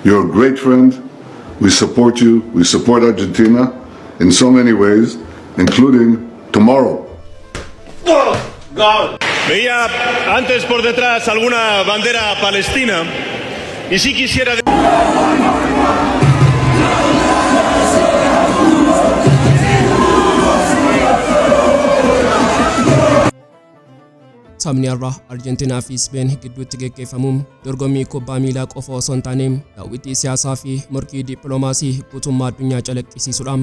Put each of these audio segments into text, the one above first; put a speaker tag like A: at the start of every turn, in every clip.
A: You're a great friend. We support you. We support Argentina in so many ways, including tomorrow.
B: Veía antes por detrás alguna bandera palestina y sí quisiera...
C: Taphni Har'a Argentinaa fi Speen gidduutti geggeeffamuun dorgommii kubbaa miilaa qofa osoo hin taane daawwitii siyaasaa fi morkii dippiloomaasii guutummaa addunyaa calaqqisiisuudha.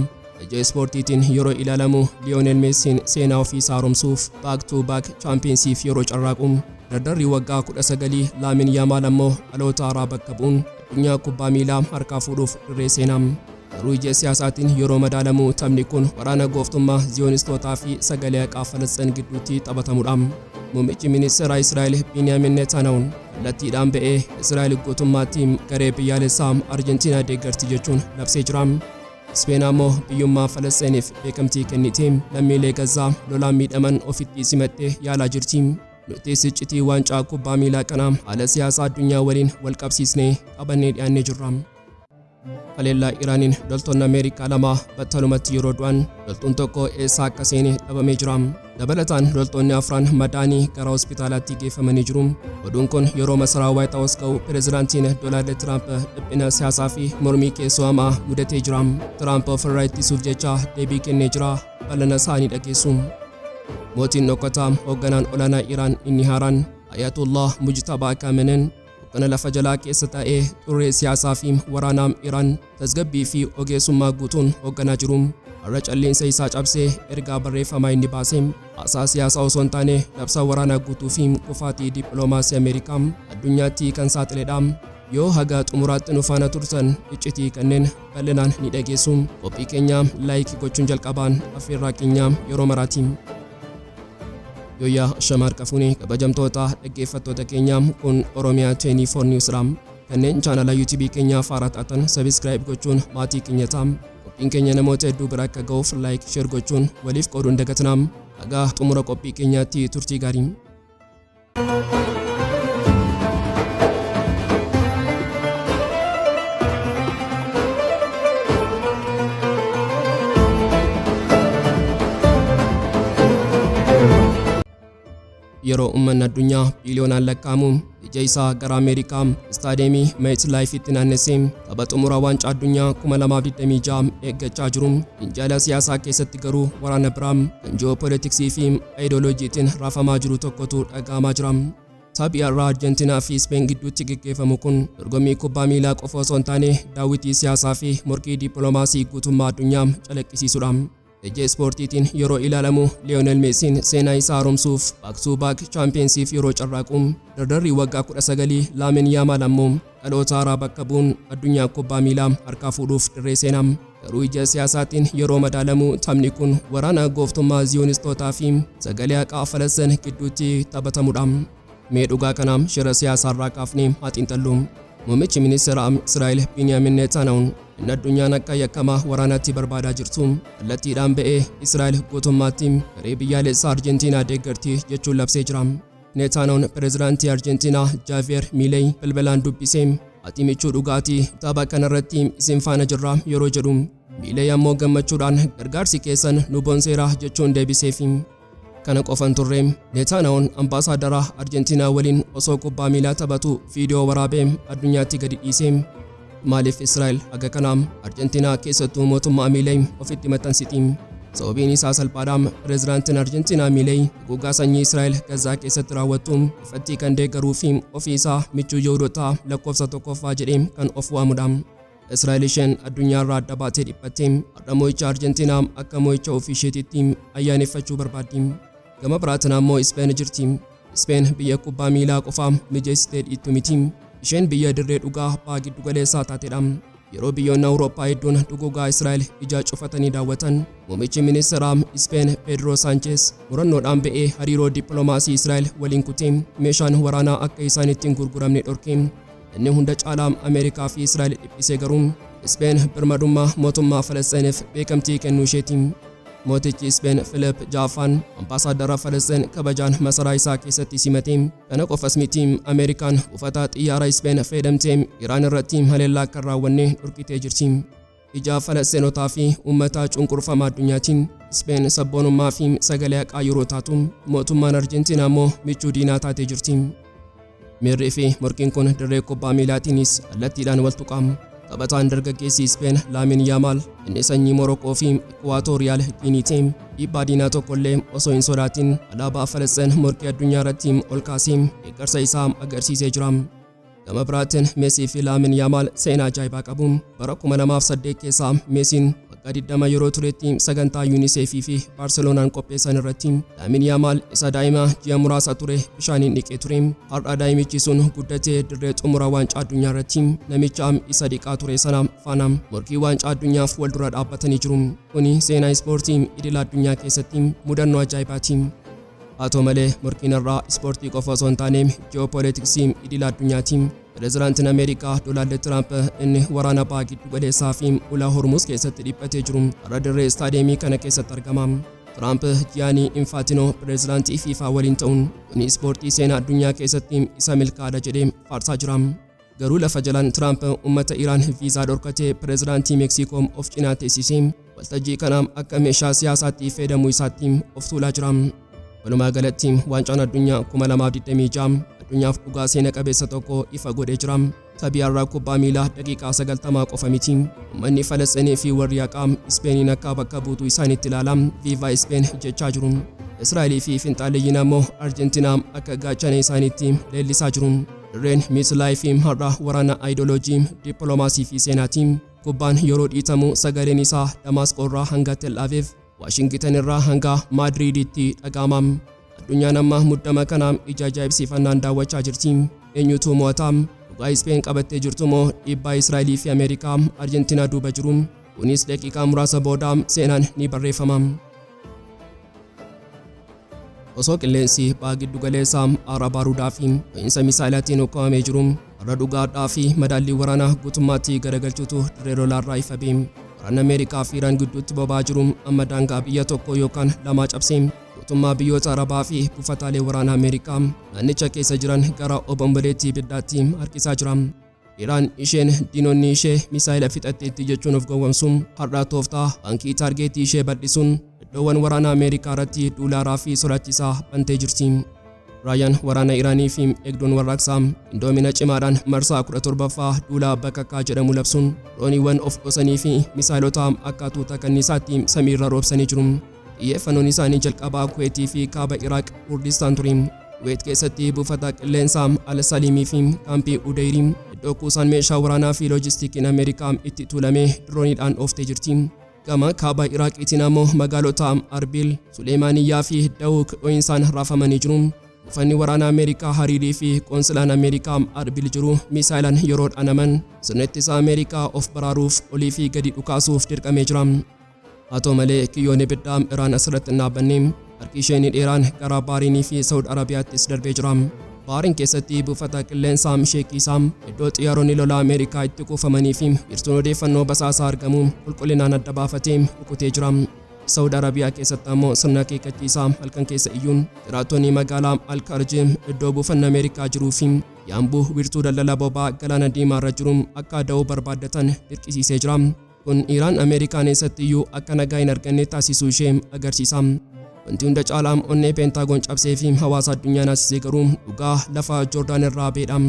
C: Ija ispoortiitiin yeroo ilaalamu Lionel Messiin seenaa ofiisaa haaromsuuf back to back championship yeroo carraaqu dardarrii waggaa 19 Lamine Yamal ammoo dhaloota haaraa bakka bu'uun addunyaa kubbaa miilaa harkaa fuudhuuf dirree seenaa. Garuu ija siyaasaatiin yeroo madaalamu taphni kun waraana gooftummaa Ziyoonistootaa fi Sagalee Haqaa Falasxiin gidduutti taphatamudha. Muummichi ministeera Israa'el Benjamin Netanyahuun kallattiidhaan ba'ee Israa'el guutummaatti garee biyyaalessaa Argentina deeggarti jechuun labsee jira. Speen ammoo biyyummaa Falasxiiniif beekamtii kennitee lammiilee Gazaa lolaan miidhaman ofitti simattee yaalaa jirti. Nutis iccitii waancaa kubbaa miilaa kanaa haala siyaasaa addunyaa waliin wal qabsiisnee qabannee dhiyaannee jirra. Haleellaa Iraaniin loltoonni Ameerikaa lama battalumatti yeroo du'an loltuun tokko eessa akka seene dhabamee jira. Dabalataan loltoonni afran madaanii gara hospitaalaatti geeffamanii jiru. Oduun kun yeroo masaraa White House ga'u pireezidaantiin Donald Trump dhiphina siyaasaa fi mormii keessoo hamaa mudatee jira. Trump ofirraa ittisuuf jecha deebii kennee jira. Bal'ina isaanii dhageessu. Mootiin dhokataa hoogganaan olaanaa Iraan inni haaraan Ayatollah Mujtabaa Khaamene'ii kana lafa jalaa keessa taa'ee xurree siyaasaa fi waraanaa Iraan tasgabbii fi ogeessummaa guutuun hoogganaa jiru. Har'a calliinsa isaa cabsee ergaa barreeffamaa inni baasee haasaa siyaasaa osoo hin taane labsa waraanaa guutuu fi kufaatii dippiloomaasii Ameerikaa addunyaatti kan saaxiledha. Yoo haga xumuraatti nu faana turtan iccitii kanneen bal'inaan ni dhageessu. Qophii keenya laayik gochuun jalqabaan affeerraa keenya yeroo maraati. Yoyyaa Shamar Kafuuni kabajamtoota dhaggeeffattoota keenya kun Oromia 24 Newsdha. Kanneen chaanala YouTube keenya faaraa taatan subscribe gochuun maatii keenya ta'aa. Qophiin keenya namoota hedduu bira akka ga'uuf like share gochuun waliif qooduun dagatinaa. Haga xumura qophii keenyaatti turtii gaarii. Yeroo ummanni addunyaa biliyoonaan lakkaa'amu ija isaa gara Ameerikaa istaadiyeemii MetLife'itti naannessee tapha xumura waancaa addunyaa 2026 eeggachaa jiru. Xiinxala siyaasaa keessatti garuu waraana biraa kan ji'oopolitiksii fi ayidooloojiitiin raafamaa jiru tokkotu dhaga'amaa jira. Taphni Har'a Argentinaa fi Speen gidduutti geggeeffamu kun dorgommii kubbaa miilaa qofa osoo hin taane daawwitii siyaasaa fi morkii dippiloomaasii guutummaa addunyaa calaqqisiisuudha. Ija ispoortiitiin yeroo ilaalamu Lionel Messiin seenaa isaa haaromsuuf back to back championship yeroo carraaqu dardarrii waggaa 19 Lamine Yamal ammoo dhaloota haaraa bakka bu'uun addunyaa kubbaa miilaa harkaa fuudhuuf dirree seenaa. Garuu ija siyaasaatiin yeroo madaalamu taphni kun waraana gooftummaa Ziyoonistootaa fi Sagalee Haqaa Falasxiin gidduutti taphatamudha. Mee dhugaa kanaam shira siyaasaa irraa kaafnee haa xiinxallu. Muummichi ministeera Israa'el Benjamin Netanyahuun inni addunyaan akka yakkamaa waraanaatti barbaadaa jirtu kallattiidhaan ba'ee Israa'el guutummaatti garee biyyaalessaa Argentinaa deeggarti jechuun labsee jira. Netanyahuun pireezidaantii Argentinaa Javier Milei bilbilaan dubbisee ati michuu dhugaatii tapha kanarratti isin faana jirra yeroo jedhu Milei ammoo gammachuudhaan gargaarsi keessan nu boonseera jechuun deebiseef. Kana qofan turre Netanyahuun ambaasaadara Argentinaa waliin osoo kubbaa miilaa taphatu viidiyoo waraabee addunyaatti gadi dhiisee maaliif Israa'el haga kanaam Argentinaa keessattuu mootummaa Milei ofitti maxxansiti. Sababiin isaa salphaadha. Pireezidaantiin Argentinaa Milei gogaa sanyii Israa'el Gazaa keessatti raawwatu ifatti kan deeggaruu fi ofii isaa michuu Yihuudootaa lakkoofsa tokkoffaa jedhee kan of waamudha. Israa'el isheen addunyaarraa adda baatee dhiphattee har'a moo'icha Argentinaa akka moo'icha ofii isheetiitti ayyaaneffachuu barbaaddi. Gama biraatiin ammoo Speen jirti. Speen biyya kubbaa miilaa qofa mijeessitee dhiittu miti. Isheen biyya dirree dhugaa ba'aa giddu galeessaa taatedha. Yeroo biyyoonni Awurooppaa hedduun dhuguugaa Israa'el ija cufatanii daawwatan muummichi ministeera Speen Pedro Sanchez murannoodhaan ba'ee hariiroo dippiloomaasii Israa'el waliin kutee meeshaan waraanaa akka isaan ittiin gurguramne dhorke. Inni hunda caalaa Ameerikaa fi Israa'el dhiphisee garuu Speen birmadummaa mootummaa Falasxiiniif beekamtii kennuu isheeti. Mootichi Ispeen Filiip Jaafaan ambaasaadara Falasxiin kabajaan masaraa isaa keessatti simate. Kana qofas miti, Ameerikaan buufata xiyyaara Ispeen fayyadamtee Iraan irratti haleellaa akka raawwanne dhorkitee jirti. Ija Falasxiinotaa fi uummata cunqurfamaa addunyaatiin Ispeen sabboonummaa fi sagalee haqaa yeroo taatu, mootummaan Argentina immoo michuu diinaa taatee jirti. Miirrii fi morkiin kun dirree kubbaa miilaatiinis kallattiidhaan wal tuqamu. Taphataan dargaggeessi Ispeen Lamine Yamal inni sanyii Morookoo fi Ikwaatooriyaal Giiniiti dhiibbaa diinaa tokkollee osoo hin sodaatin alaabaa Falasxiin morkii addunyaa irratti ol kaasee deeggarsa isaa agarsiisee jira. Gama biraatiin Messi fi Lamine Yamal seenaa ajaa'ibaa qabu. Bara 2008 keessa Messiin waggaa 20 yeroo turetti sagantaa UNICEF fi Barceelonaan qopheessan irratti Lamine Yamal isa daa'ima ji'a muraasa ture bishaaniin dhiqee ture. Har'a daa'imichi sun guddatee dirree xumura waancaa addunyaa irratti namicha isa dhiqaa ture sana faana morkii waancaa addunyaaf wal dura dhaabbatanii jiru. Kuni seenaa ispoortii idila addunyaa keessatti mudannoo ajaa'ibaati. Haa ta'u malee morkiin irraa ispoortii qofa osoo hin taane ji'oopolitiksii idila addunyaati. Pireezidaantiin Ameerikaa Doonaald Tiraamp inni waraana baha giddu galeessaa fi ulaa Hormuz keessatti dhiphatee jiru har'a dirree istaadiyeemii kana keessatti argama. Tiraamp Giyaanii Infaantinoo pireezidaantii FIFA waliin ta'uun kuni ispoortii seenaa addunyaa keessatti isa milkaa'aadha jedhee faarsaa jira. Garuu lafa jalaan Tiraamp uummata Iraan viizaa dhorkatee pireezidaantii Meeksikoo of cinaa teessisee waltajjii kana akka meeshaa siyaasaatti fayyadamuu isaatti of tuulaa jira. Walumaa galatti waancaan addunyaa 2026 addunyaaf dhugaa seena qabeessa tokko ifa godhee jira. Taphi har'aa kubbaa miilaa daqiiqaa 90 qofa miti. Uummanni Falasxiinii fi warri haqaa Ispeeniin akka bakka buutuu isaaniitti ilaala. Viva Ispeen jechaa jiru. Israa'elii fi finxaaleyyiin ammoo Argentinaa akka gaachana isaaniitti leellisaa jiru. Dirreen MetLife har'a waraana ayidooloojii, dippiloomaasii fi seenaati. Kubbaan yeroo dhiitamu sagaleen isaa Damaasqoo irraa hanga Tel Aviv, Waashingtan irraa hanga Maadriiditti dhaga'ama. Addunyaan amma muddama kana ija ajaa'ibsiifannaan daawwachaa jirti. Eenyutu mo'ata? Dhugaa Ispeen qabattee jirtu moo dhiibbaa Israa'elii fi Ameerikaa Argentinaa duuba jiru? Kunis daqiiqaa muraasa booda seenaan ni barreeffama. Osoo qilleensi baha giddu galeessaa aara baaruudaa fi ho'iinsa misaayilaatiin ukkaamamee jiru, har'a dhugaadhaa fi madaallii waraanaa guutummaatti garagalchuutu dirree lolaarraa ifa ba'e. Waraanni Ameerikaa fi Iraan gidduutti boba'aa jiru amma daangaa biyya tokko yookaan lamaa cabsee mootummaa biyyoota Arabaa fi buufataalee waraanaa Ameerikaa naannicha keessa jiran gara obomboleettii ibiddaatti harkisaa jira. Iraan isheen diinonni ishee misaayila fixatteetti jechuun of gowwoomsuun har'a tooftaa baankii taargeetii ishee bal'isuun iddoowwan waraanaa Ameerikaa irratti duulaaraa fi sodaachisaa bantee jirti. Raayyaan waraana Iraanii fi eegduun warraaqsaa indoomina cimaadhaan marsaa 17ffaa duulaa bakakkaa jedhamu labsuun drooniiwwan of dhosanii fi misaayilota akka tuuta kanniisaatti samiirra roobsanii jiru. Xiyyeeffannoon isaanii jalqabaa Kuweetii fi kaaba Iraaq Kurdistaan ture. Kuweet keessatti buufata qilleensaa Al-Saliimii fi kaampii Udeyrii iddoo kuusaan meeshaa waraanaa fi loojistikiin Ameerikaa itti tuulamee drooniidhaan ooftee jirti. Gama kaaba Iraaqiitiin ammoo magaalota Arbil, Suleemaaniyyaa fi Dawuuk dho'insaan raafamanii jiru. Buufanni waraanaa Ameerikaa Hariirii fi qoonsilaan Ameerikaa Arbil jiru misaayilaan yeroo dhanaman sirna ittisa Ameerikaa of baraaruuf olii fi gadi dhukaasuuf dirqamee jira. Haa ta'u malee kiyyoon ibiddaa Iraan asirratti hin dhaabbanne. Harki isheen dheeraan gara Baariinii fi Saawud Arabiyaattis darbee jira. Baariin keessatti buufata qilleensaa Sheekiisaa iddoo xiyyaaronni lolaa Ameerikaa itti kuufamanii fi wiirtuun odeeffannoo basaasaa argamu qulqullinaan adda baafatee rukutee jira. Saawud Arabiyaa keessatti ammoo sirna akeekkachiisaa halkan keessa iyyuun jiraattonni magaalaa Al-Karjim iddoo buufanni Ameerikaa jiruu fi yaambuu wiirtuu daldala boba'aa galaana diimaa irra jiru akka da'oo barbaaddatan dirqisiisee jira. Kun Iraan Ameerikaan eessatti iyyuu akka nagaa hin arganne taasisuu ishee agarsiisa. Wanti hunda caalaa onnee peentaagoon cabsee fi hawaasa addunyaa naasisee garuu dhugaa lafa Joordaan irraa ba'eedha.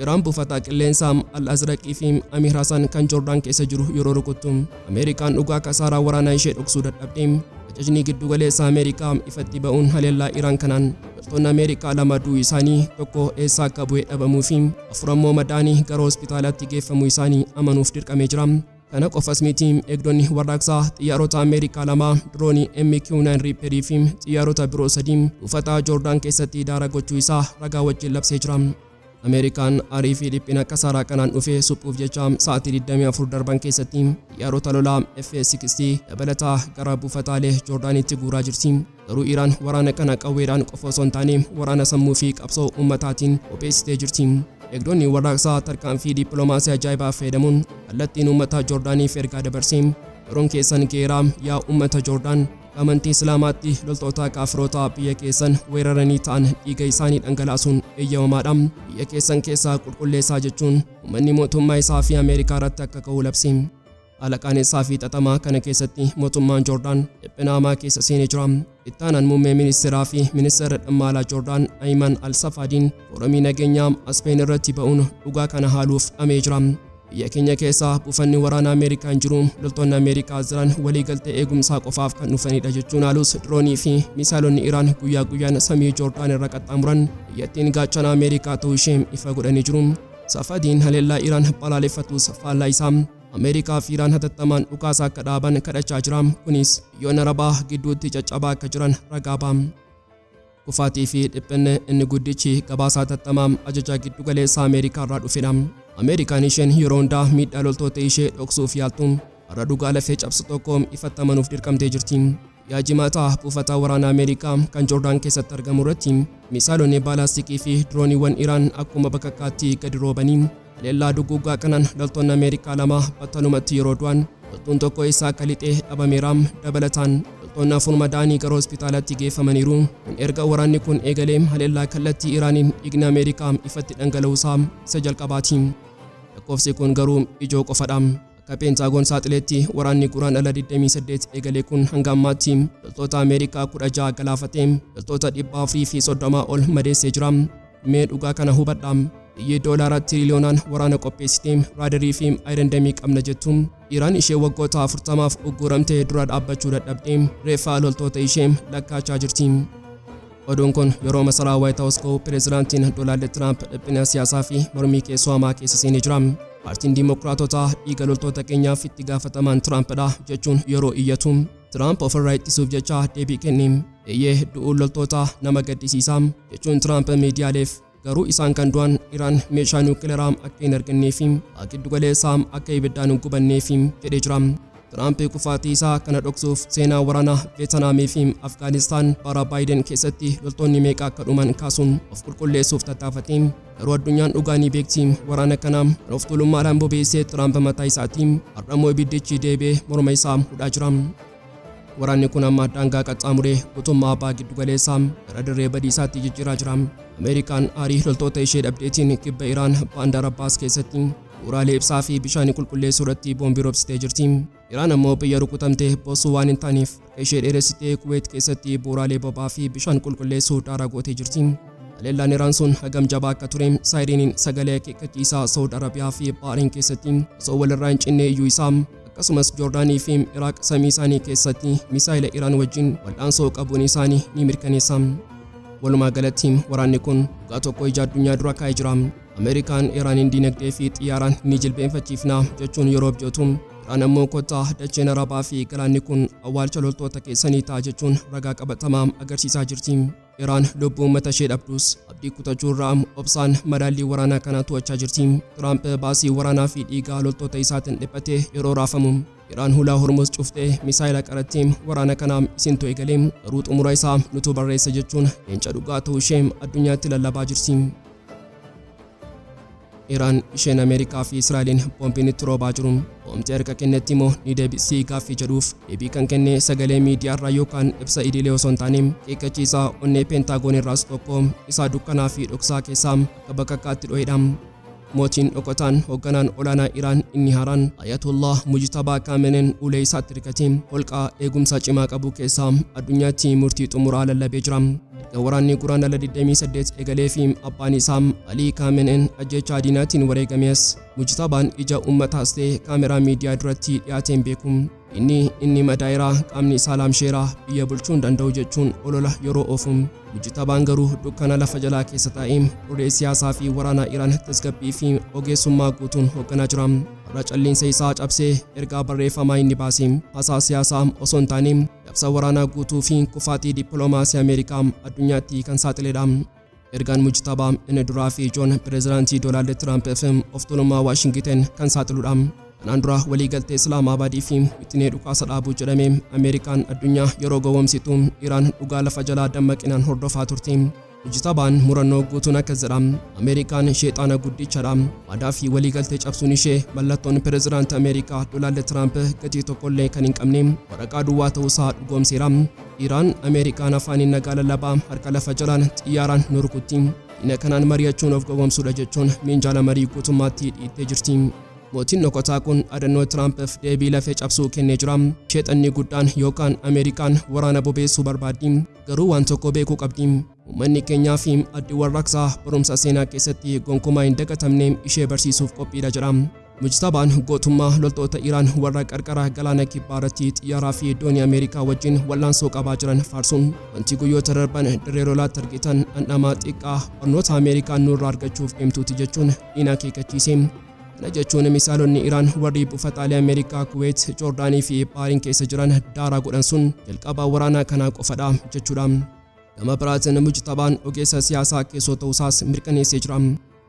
C: Iraan buufata qilleensaa Al-Azraqii fi Amir Hassan kan Joordaan keessa jiru yeroo rukuttu Ameerikaan dhugaa kasaaraa waraanaa ishee dhoksuu dadhabde. Ajajni giddu galeessaa Ameerikaa ifatti ba'uun haleellaa Iraan kanaan loltoonni Ameerikaa lama du'uu isaanii, tokko eessaa akka bu'ee dhabamuu fi afur ammoo madaanii gara hospitaalaatti geeffamuu isaanii amanuuf dirqamee jira. Kana qofas miti, eegdonni warraaqsaa xiyyaarota Ameerikaa lama droonii MQ-9 Reaperii fi xiyyaarota biroo sadii buufata Joordaan keessatti daara gochuu isaa ragaa wajjin labsee jira. Ameerikaan aarii fi dhiphina kasaaraa kanaan dhufee suphuuf jecha sa'aatii 24 darban keessatti xiyyaarota lolaa F-60 dabalataa gara buufataalee Joordaanitti guuraa jirti. Garuu Iraan waraana kana qawweedhaan qofa osoo hin taane waraana sammuu fi qabsoo uummataatiin qopheessitee jirti. Eegdonni warraaqsaa tarkaanfii dippiloomaasii ajaa'ibaa fayyadamuun kallattiin uummata Joordaaniif ergaa dabarsee yeroon keessan geeraa yaa uummata Joordaan amantii Islaamaatti loltoota kaafiroota biyya keessan weeraranii ta'an dhiiga isaanii dhangalaasuun eeyyamamaadha. Biyya keessan keessaa qulqulleessaa jechuun uummanni mootummaa isaa fi Ameerikaa irratti akka ka'u labsi. Alaqaan isaa fi xaxamaa kana keessatti mootummaan Joordaan dhiphinaamaa keessa seenee jira. Ittaanaan muummee ministeeraa fi ministeera dhimma alaa Joordaan Ayman Al-Safaadiin foorumii nageenyaa Aspeen irratti ba'uun dhugaa kana haaluuf dhamee jira. Biyya keenya keessaa buufanni waraana Ameerikaan jiru loltoonni Ameerikaa jiran waliigaltee eegumsaa qofaaf kan dhufanidha jechuun haalus diroonii fi misailonni Iraan guyyaa guyyaan samii Joordaan irra qaxxaamuran biyyattiin gaachana Ameerikaa ta'uu ishee ifa godhanii jiru. Safaadiin haleellaa Iraan balaaleffatus faallaa isaa Ameerikaa fi Iraan hatattamaan dhukaasa akka dhaaban kadhachaa jira. Kunis biyyoonni Arabaa gidduutti caccabaa akka jiran ragaa ba'a. Kufaatii fi dhiphinni inni guddichi gabaasa hatattamaa ajajaa giddu galeessaa Ameerikaa irraa dhufedha. Ameerikaan isheen yeroo hundaa miidhaa loltoota ishee dhoksuuf yaaltu har'a dhugaa lafee cabsu tokko ifatti amanuuf dirqamtee jirti. Yaa jimaataa buufata waraana Ameerikaa kan Joordaan keessatti argamu irratti misailonni baalaastikii fi dirooniiwwan Iraan akkuma bakakkaatti gadi roobanii haleellaa duguggaa kanaan loltoonni Ameerikaa lama battalumatti yeroo du'an loltuun tokko isaa akka lixee dhabameera. Dabalataan loltoonni afur madaanii gara hospitaalaatti geeffamaniiru. Erga waraanni kun eegalee haleellaa kallattii Iraaniin dhiigni Ameerikaa ifatti dhangala'uusaa isa jalqabaati. Lakkoofsi kun garuu ijoo qofadha. Akka Peentaagoon saaxileetti waraanni Guraandhala 28 eegalee kun hanga ammaatti loltoota Ameerikaa 16 galaafatee loltoota 430 ol madeessee jira. Mee dhugaa kana hubadhaa. Biyyi doolaara tiriliyoonaan waraana qopheessitee raadarii fi aayirandamii qabna jettu Iraan ishee waggoota 40f ugguramtee dura dhaabbachuu dadhabdee reeffa loltoota ishee lakkaachaa jirti. Oduun kun yeroo masaraa White House ka'u pireezidaantiin Doonaald Tiraamp dhiphina siyaasaa fi mormii keessoo hamaa keessa seenee jira. Paartiin Dimookiraatotaa dhiiga loltoota keenyaaf itti gaafatamaan Tiraampidha jechuun yeroo iyyatu Tiraamp ofirraa ittisuuf jecha deebii kenne. Eeyyee du'uun loltoota nama gaddisiisa jechuun Tiraamp miidiyaaleef garuu isaan kan du'an Iraan meeshaa niwukileeraa akka hin argannee fi giddu galeessaa akka ibiddaan hin gubannee fi jedhee jira. Tiraamp kufaatii isaa kana dhoksuuf seenaa waraana Veetnaamii fi Afgaanistaan bara Baayiden keessatti loltoonni meeqa akka dhuman kaasuun of qulqulleessuuf tattaafate. Garuu addunyaan dhugaa ni beekti. Waraana kana of tuulummaadhaan bobeessee Tiraamp mataa isaatiin har'a immoo ibiddichi deebi'ee morma isaa hudhaa jira. Waraanni kun amma daangaa qaxxaamuree guutummaa abbaa giddu galeessaa gara dirree badiisaatti jijjiiraa jira. Ameerikaan aarii loltoota ishee dhabdeetiin kibba Iraan Baandar Abbaas keessatti bu'uuraalee ibsaa fi bishaan qulqulleessuu irratti boombii roobsitee jirti. Iraan ammoo biyya rukutamtee boosuu waan hin taaneef ishee dheeressitee Kuweet keessatti bu'uuraalee boba'aa fi bishaan qulqulleessuu daaraa gootee jirti. Haleellaan Iraan sun hagam jabaa akka ture saayiriiniin sagalee akeekkachiisaa Saawud Arabiyaa fi Baariin keessatti osoo walirraa hin cinne iyyuu isaa akkasumas Joordaanii fi Iraaq samii isaanii keessatti misaayila Iraan wajjin waldhaansoo qabuun isaanii ni mirkaneessa. Walumaa galatti waraanni kun dhugaa tokko ija addunyaa dura kaa'ee jira. Ameerikaan Iraaniin diinagdee fi xiyyaaraan ni jilbeenfachiifna jechuun yeroo abjootu Iraan ammoo kottaa dacheen Arabaa fi galaanni kun awwaalcha loltoota keessanii ta'a jechuun ragaa qabatamaa agarsiisaa jirti. Iraan lubbuu uummata ishee dhabdus abdii kutachuu irraa obsaan madaallii waraanaa kana to'achaa jirti. Tiraamp baasii waraanaa fi dhiigaa loltoota isaatiin dhiphatee yeroo raafamu Iraan hulaa Hormuz cuftee misaayila qarattii waraana kana isintu eegalee garuu xumura isaa nutu barreessa jechuun leenca dhugaa ta'uu ishee addunyaatti lallabaa jirti. Iraan isheen Ameerikaa fi Israa'eliin boombiin itti roobaa jiru. Boomtii harka kennetti immoo ni deebisii gaaffii jedhuuf deebii kan kenne sagalee miidiyaa irraa yookaan ibsa idilee osoo hin taane akeekkachiisaa onnee Peentaagoon irraas tokko isaa dukkanaa fi dhoksaa keessaa akka bakakkaatti dho'edha. Mootiin dhokataan hoogganaan olaanaa Iraan inni haaraan Ayatollah Mujtabaa Khaamene'ii ulee isaatti hirkatee holqa eegumsa cimaa qabu keessaa addunyaatti murtii xumuraa lallabee jira. Erga waraanni Guraandhala 28 eegalee fi abbaan isaa Alii Khaamene'ii ajjeechaa diinaatiin wareegamees Mujtabaan ija uummataas ta'ee kaameraa miidiyaa duratti dhiyaateen beeku. Inni madaa'eeraa qaamni isaa laamsheeraa biyya bulchuu hin danda'u jechuun olola yeroo oofu. Mujtabaan garuu dukkana lafa jalaa keessa taa'ee ulee siyaasaa fi waraanaa Iraan tasgabbii fi ogeessummaa guutuun hoogganaa jira. Har'a calliinsa isaa cabsee ergaa barreeffamaa inni baase haasaa siyaasaa osoo hin taane labsa waraanaa guutuu fi kufaatii dippiloomaasii Ameerikaa addunyaatti kan saaxiledha. Ergaan Mujtabaa inni duraa fi ijoon pireezidaantii Doonaald Tiraamp of tuulummaa Waashingiten kan saaxiludha. Kanaan dura waliigaltee Islaamaabadii fi Wixinee dhukaasa dhaabuu jedhamee Ameerikaan addunyaa yeroo gowwoomsitu Iraan dhugaa lafa jalaa dammaqinaan hordofaa turte. Mujtabaan murannoo guutuun akkas jedha. Ameerikaan sheexaana guddichadha. Waadaa fi waliigaltee cabsuun ishee mallattoon pireezidaantii Ameerikaa Doonaald Tiraamp gatii tokkollee kan hin qabne waraqaa duwwaa ta'uusaa dhugoomseera. Iraan Ameerikaan afaaniin nagaa lallabaa harka lafa jalaan xiyyaaraan nu rukutti. Diina kanaan mari'achuun of gowwoomsuudha jechuun minjaala marii guutummaatti dhiittee jirti. Mootiin dhokataa kun adannoo Tiraampiif deebii lafee cabsuu kennee jira. Sheexanni guddaan yookaan Ameerikaan waraana bobeessuu barbaaddi. Garuu waan tokko beekuu qabdi. Uummanni keenyaa fi addi warraaqsaa barumsa seenaa keessatti gonkumaa hin dagatamne ishee barsiisuuf qophiidha jedha. Mujtabaan gootummaa loltoota Iraan warra qarqara galaana kibbaa irratti xiyyaaraa fi doonii Ameerikaa wajjin wallaansoo qabaa jiran faarsuun wanti guyyoota darban dirree lolaatti argitan dhandhamaa xiqqaa barnoota Ameerikaan nurraa argachuuf deemtuuti jechuun diina akeekkachiise. Kana jechuun misaalonni Iraan warri buufataalee Ameerikaa Kuweet, Joordaanii fi Baariin keessa jiran daaraa godhan sun jalqabaa waraanaa kanaa qofadha jechuudha. Gama biraatiin Mujtabaan ogeessa siyaasaa keessoo ta'uusaas mirkaneessee jira.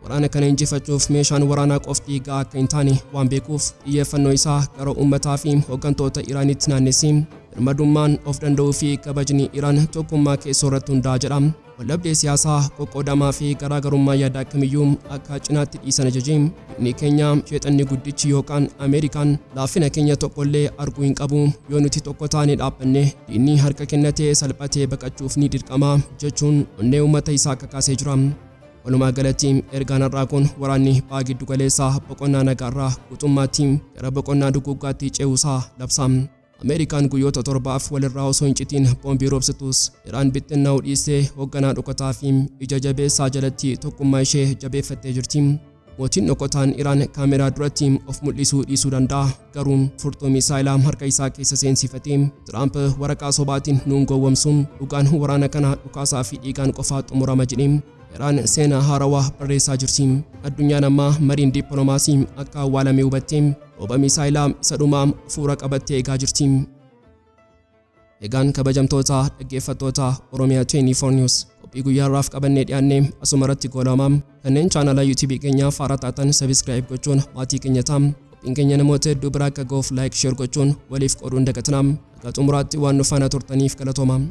C: Waraana kana injifachuuf meeshaan waraanaa qofti gahaa akka hin taane waan beekuuf xiyyeeffannoo isaa gara uummataa fi hooggantoota Iraanitti naannessee birmadummaan of danda'uu fi kabajni Iraan tokkummaa keessoo irratti hundaa'a jedha. Waldhabdee siyaasaa qoqqoodamaa fi garaagarummaa yaada akkamiyyuu akka cinaatti dhiisan ajajee inni keenya sheexanni guddichi yookaan Ameerikaan laafina keenya tokkollee arguu hin qabu yoo nuti tokko taane dhaabbanne diinni harka kennatee salphatee baqachuuf ni dirqama jechuun onnee uummata isaa kakaasee jira. Walumaa galatti ergaan har'aa kun waraanni baha giddu galeessaa boqonnaa nagaarraa guutummaatti gara boqonnaa duguggaatti ce'uusaa labsa. Ameerikaan guyyoota torbaaf walirraa osoo hin citiin boombii roobsitus Iraan bittinnaa'uu dhiistee hoogganaa dhokataa fi ija jabeessaa jalatti tokkummaa ishee jabeeffattee jirti. Mootiin dhokataan Iraan kaameraa duratti of mul'isuu dhiisuu danda'a. Garuu furtuu misaayilaa harka isaa keessa seensifatee Tiraamp waraqaa sobaatiin nuun gowwoomsuun dhugaan waraana kana dhukaasaa fi dhiigaan qofaa xumurama jedhee Iraan seenaa haarawaa barreessaa jirti. Addunyaan ammaa mariin dippiloomaasii akka awwaalame hubattee rooba misaayilaa isa dhumaa fuura qabattee eegaa jirti. Egaan kabajamtoota dhaggeeffattoota Oromiyaa 24 News qophii guyyaarraaf qabannee dhiyaannee asuma irratti goolabna. Kanneen chaanala YouTube keenyaaf haaraa taatan subscribe gochuun maatii keenya ta'aa. Qophiin keenya namoota hedduu bira akka ga'uuf like share gochuun waliif qooduu hin dagatinaa. Akka xumuraatti waan nu faana turtaniif galatoomaa.